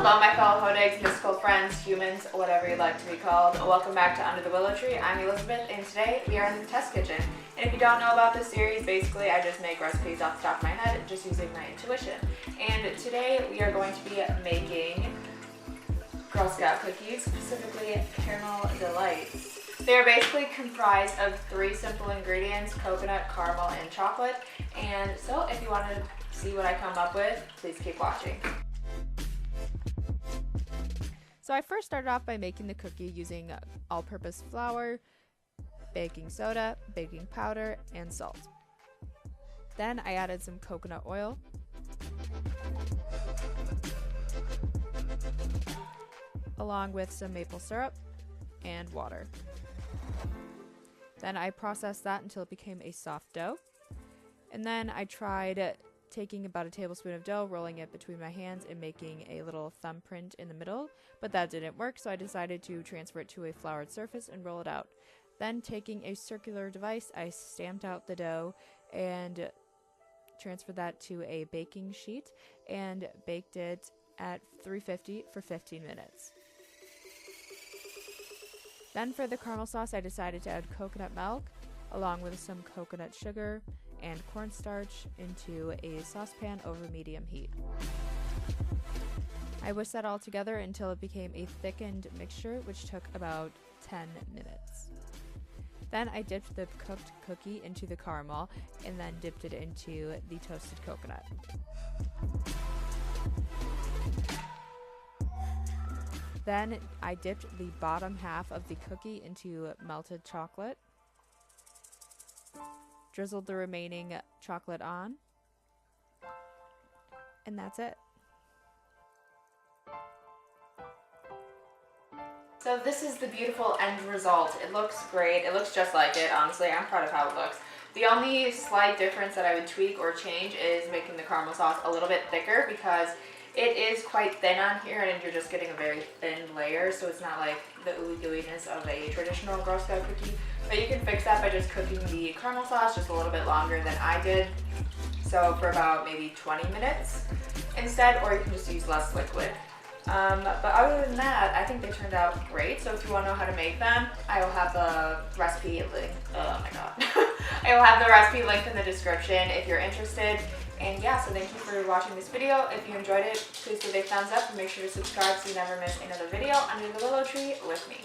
Hello my fellow hodegs, mystical friends, humans, whatever you'd like to be called. Welcome back to Under the Willow Tree. I'm Elizabeth and today we are in the test kitchen. And if you don't know about this series, basically I just make recipes off the top of my head just using my intuition. And today we are going to be making Girl Scout cookies, specifically Caramel Delights. They are basically comprised of 3 simple ingredients: coconut, caramel, and chocolate. And so if you want to see what I come up with, please keep watching. So I first started off by making the cookie using all-purpose flour, baking soda, baking powder, and salt. Then I added some coconut oil, along with some maple syrup and water. Then I processed that until it became a soft dough. And then I tried taking about a tablespoon of dough, rolling it between my hands, and making a little thumbprint in the middle, but that didn't work, so I decided to transfer it to a floured surface and roll it out. Then taking a circular device, I stamped out the dough and transferred that to a baking sheet and baked it at 350 for 15 minutes. Then for the caramel sauce, I decided to add coconut milk along with some coconut sugar and cornstarch into a saucepan over medium heat. I whisked that all together until it became a thickened mixture, which took about 10 minutes. Then I dipped the cooked cookie into the caramel and then dipped it into the toasted coconut. Then I dipped the bottom half of the cookie into melted chocolate, drizzled the remaining chocolate on, and that's it. So this is the beautiful end result. It looks great. It looks just like it, honestly. I'm proud of how it looks. The only slight difference that I would tweak or change is making the caramel sauce a little bit thicker, because it is quite thin on here and you're just getting a very thin layer, so it's not like the ooey gooeyness of a traditional Girl Scout cookie. But you can fix that by just cooking the caramel sauce just a little bit longer than I did. So for about maybe 20 minutes instead, or you can just use less liquid. But other than that, I think they turned out great. So if you want to know how to make them, I will have the recipe link. Oh my god. I will have the recipe linked in the description if you're interested. And yeah, so thank you for watching this video. If you enjoyed it, please give it a thumbs up and make sure to subscribe so you never miss another video under the willow tree with me.